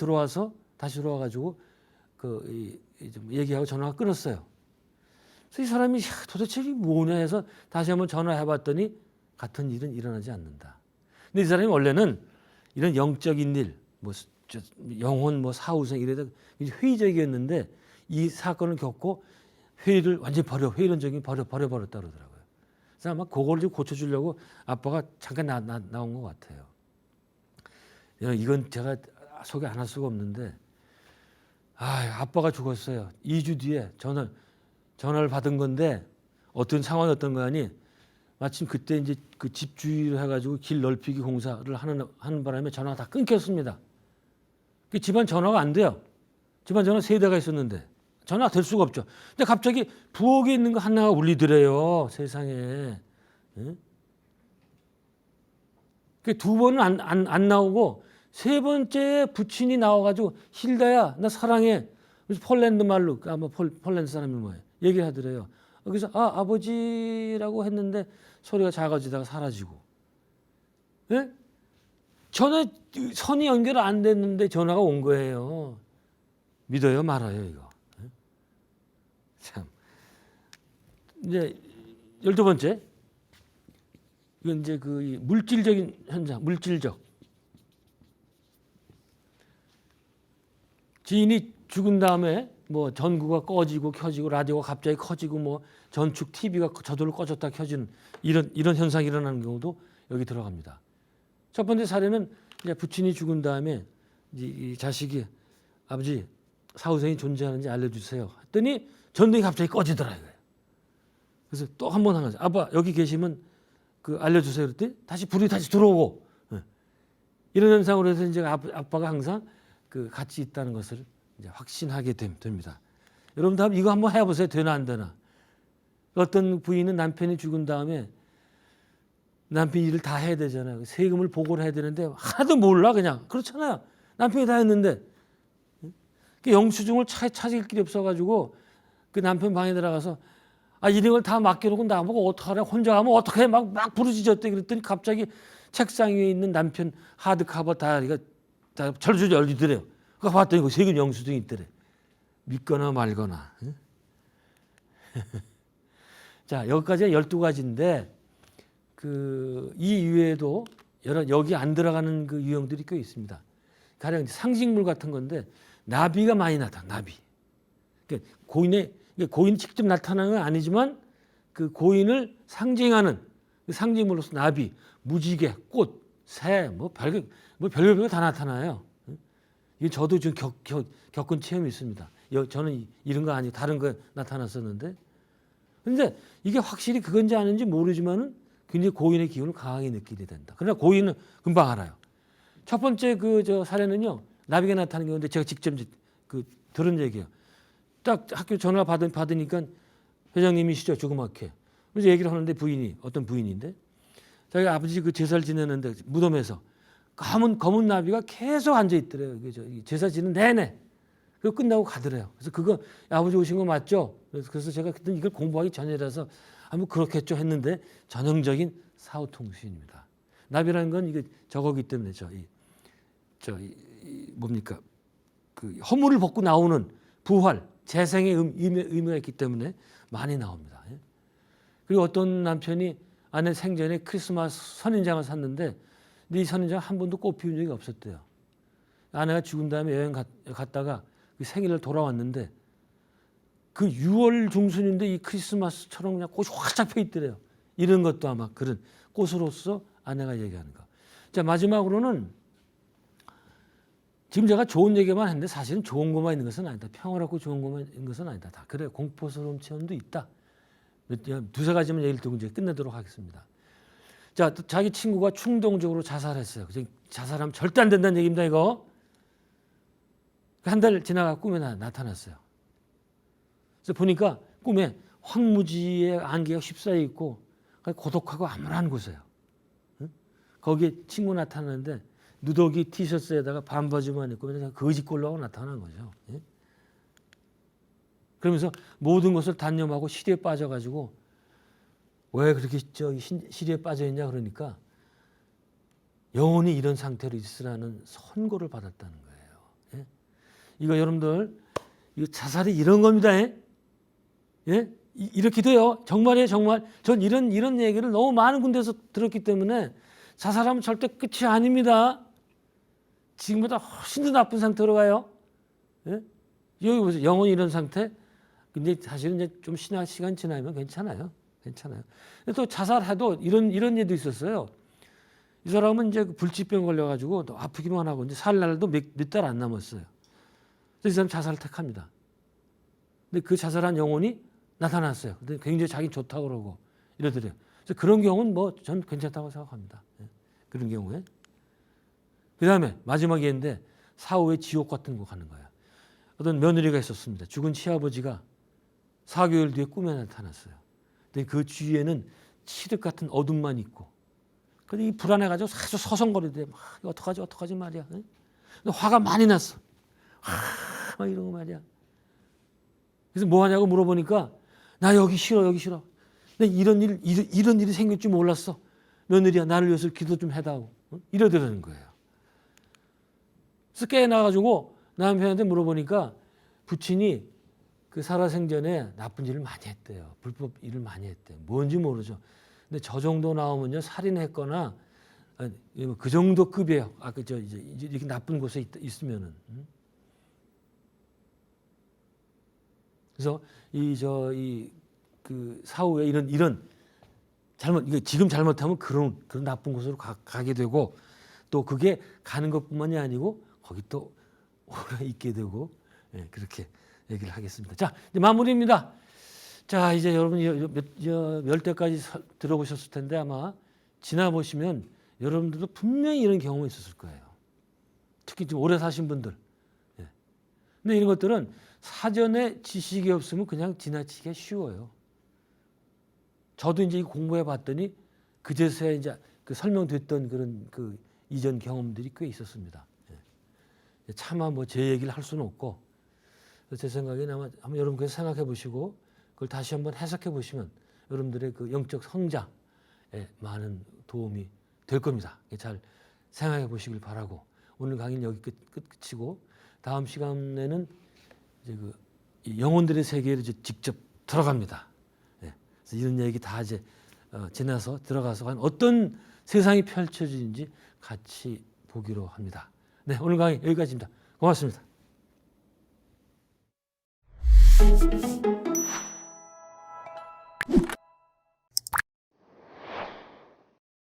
다시 들어와가지고 얘기하고 전화가 끊었어요. 그래서 이 사람이 도대체 이게 뭐냐 해서 다시 한번 전화해봤더니 같은 일은 일어나지 않는다. 근데 이 사람이 원래는 이런 영적인 일, 영혼, 사후생 이래다 회의적이었는데 이 사건을 겪고 회의를 완전히 회의론적인 버려버렸다 그러더라고요. 그래서 아마 그걸 좀 고쳐주려고 아빠가 잠깐 나온 것 같아요. 이건 제가 소개 안 할 수가 없는데, 아빠가 죽었어요. 2주 뒤에 전화를 받은 건데 어떤 상황이 어떤 거 아니? 마침 그때 이제 그 집 주위를 해가지고 길 넓히기 공사를 하는 바람에 전화가 다 끊겼습니다. 그 집안 전화가 안 돼요. 집안 전화 3대가 있었는데. 전화가 될 수가 없죠. 근데 갑자기 부엌에 있는 거 하나가 울리더래요. 세상에. 그 2번은 안 나오고 3번째 부친이 나와가지고 hilda야 나 사랑해. 폴란드 말로 아마 폴란드 사람이 뭐예요. 얘기를 하더래요. 그래서 아버지라고 했는데 소리가 작아지다가 사라지고. 예? 선이 연결 안 됐는데 전화가 온 거예요. 믿어요 말아요 이거. 참. 이제 12번째. 이건 이제 그 물질적인 현상, 물질적. 지인이 죽은 다음에 전구가 꺼지고 켜지고 라디오가 갑자기 커지고 전축, TV가 저절로 꺼졌다 켜지는 이런 현상이 일어나는 경우도 여기 들어갑니다. 첫 번째 사례는 이제 부친이 죽은 다음에 이 자식이 아버지 사후생이 존재하는지 알려주세요. 했더니 전등이 갑자기 꺼지더라 이거예요. 그래서 또 한 번 하면서 아빠 여기 계시면 그 알려주세요. 그랬더니 다시 불이 다시 들어오고 이런 현상으로 해서 이제 아빠가 항상 그 같이 있다는 것을 이제 확신하게 됩니다. 여러분 다음 이거 한번 해보세요. 되나 안 되나? 어떤 부인은 남편이 죽은 다음에 남편이 일을 다 해야 되잖아요. 세금을 보고를 해야 되는데 하나도 몰라 그냥. 그렇잖아요. 남편이 다 했는데 영수증을 찾을 길이 없어가지고 그 남편 방에 들어가서 이런 걸 다 맡겨놓고 나보고 어떡하래 혼자 하면 어떡해 막 부르짖었대. 그랬더니 갑자기 책상 위에 있는 남편 하드카버 다이가 다 절절 열리더래요. 그거 봤더니 그 세금 영수증이 있더래. 믿거나 말거나. 자 여기까지가 12가지인데 이 이외에도 여기 안 들어가는 그 유형들이 꽤 있습니다. 가령 상징물 같은 건데 나비가 많이 나타나. 나비. 그러니까 고인이 직접 나타나는 건 아니지만 그 고인을 상징하는 그 상징물로서 나비, 무지개, 꽃, 새, 별별 다 나타나요. 이게 저도 좀 겪은 체험이 있습니다. 저는 이런 거 아니고 다른 거 나타났었는데, 근데 이게 확실히 그건지 아닌지 모르지만은 굉장히 고인의 기운을 강하게 느끼게 된다. 그러나 고인은 금방 알아요. 첫 번째 사례는요, 나비가 나타나는 경우인데 제가 직접 들은 얘기예요. 딱 학교 전화 받으니까 회장님이시죠, 조그맣게. 그래서 얘기를 하는데 어떤 부인인데 자기 아버지 그 제사를 지내는데 무덤에서 검은 나비가 계속 앉아 있더래요. 제사 지는 내내. 그거 끝나고 가더래요. 그래서 그거 아버지 오신 거 맞죠? 그래서 제가 그때 이걸 공부하기 전이라서 뭐 그렇겠죠 했는데 전형적인 사후통수입니다. 나비라는 건 이게 저거기 때문에 뭡니까? 그 허물을 벗고 나오는 부활, 재생의 의미가 있기 때문에 많이 나옵니다. 그리고 어떤 남편이 아내 생전에 크리스마스 선인장을 샀는데 이 선인장 한 번도 꽃 피운 적이 없었대요. 아내가 죽은 다음에 여행 갔다가 그 생일을 돌아왔는데 그 6월 중순인데 이 크리스마스처럼 그냥 꽃이 활짝 펴 있더래요. 이런 것도 아마 그런 꽃으로서 아내가 얘기하는 거. 자 마지막으로는 지금 제가 좋은 얘기만 했는데 사실은 좋은 것만 있는 것은 아니다. 평화롭고 좋은 것만 있는 것은 아니다. 다 그래 공포스러운 체험도 있다. 두세 가지만 얘기를 듣고 이제 끝내도록 하겠습니다. 자 자기 친구가 충동적으로 자살했어요. 자살하면 절대 안 된다는 얘기입니다. 이거. 한 달 지나가 꿈에 나타났어요. 그래서 보니까 꿈에 황무지에 안개가 휩싸여 있고 고독하고 암울한 곳이에요. 거기에 친구 나타나는데 누더기 티셔츠에다가 반바지만 입고 거지꼴로 나타난 거죠. 그러면서 모든 것을 단념하고 시리에 빠져가지고 왜 그렇게 시리에 빠져 있냐 그러니까 영원히 이런 상태로 있으라는 선고를 받았다는 거예요. 이거 여러분들 이거 자살이 이런 겁니다. 이렇게 돼요. 정말이에요, 정말. 전 이런 얘기를 너무 많은 군데에서 들었기 때문에 자살하면 절대 끝이 아닙니다. 지금보다 훨씬 더 나쁜 상태로 가요. 여기 보세요. 영원히 이런 상태. 근데 사실은 이제 좀 시간 지나면 괜찮아요. 또 자살해도 이런 일도 있었어요. 이 사람은 이제 불치병 걸려가지고 또 아프기만 하고 이제 살 날도 몇 달 안 남았어요. 그래서 이 사람 자살을 택합니다. 근데 그 자살한 영혼이 나타났어요. 근데 굉장히 자기 좋다고 그러고 이러더래요. 그래서 그런 경우는 전 괜찮다고 생각합니다. 그런 경우에. 그 다음에 마지막이었는데 사후에 지옥 같은 거 가는 거야. 어떤 며느리가 있었습니다. 죽은 시아버지가 4개월 뒤에 꿈에 나타났어요. 근데 그 주위에는 칠흑 같은 어둠만 있고. 근데 이 불안해가지고 아주 서성거리더래. 어떡하지 말이야. 근데 화가 많이 났어. 막 이런 거 말이야. 그래서 뭐 하냐고 물어보니까 나 여기 싫어. 근데 이런 일이 생길 줄 몰랐어. 며느리야 나를 위해서 기도 좀 해다오. 이러더라는 거예요. 그래서 깨어나가지고 남편한테 물어보니까 부친이 그 살아생전에 나쁜 일을 많이 했대요. 불법 일을 많이 했대요. 뭔지 모르죠. 근데 저 정도 나오면요 살인했거나 그 정도 급이에요. 이제 이렇게 나쁜 곳에 있으면은. 그래서 그 사후에 이런 잘못 지금 잘못하면 그런 나쁜 곳으로 가게 되고 또 그게 가는 것뿐만이 아니고 거기 또 오래 있게 되고 예, 그렇게 얘기를 하겠습니다. 자, 이제 마무리입니다. 자, 이제 여러분이 몇 대까지 들어보셨을 텐데 아마 지나보시면 여러분들도 분명히 이런 경험이 있었을 거예요. 특히 좀 오래 사신 분들. 예. 근데 이런 것들은 사전에 지식이 없으면 그냥 지나치기 쉬워요. 저도 이제 공부해 봤더니 그제서야 이제 그 설명됐던 그런 그 이전 경험들이 꽤 있었습니다. 예. 차마 뭐 제 얘기를 할 수는 없고 제 생각에는 아마 한번 여러분께서 생각해 보시고 그걸 다시 한번 해석해 보시면 여러분들의 그 영적 성장에 많은 도움이 될 겁니다. 잘 생각해 보시길 바라고 오늘 강의는 여기 끝이고 다음 시간에는 이제 그 영혼들의 세계를 이제 직접 들어갑니다. 예. 그래서 이런 얘기 다 이제 지나서 들어가서 한 어떤 세상이 펼쳐지는지 같이 보기로 합니다. 네, 오늘 강의 여기까지입니다. 고맙습니다.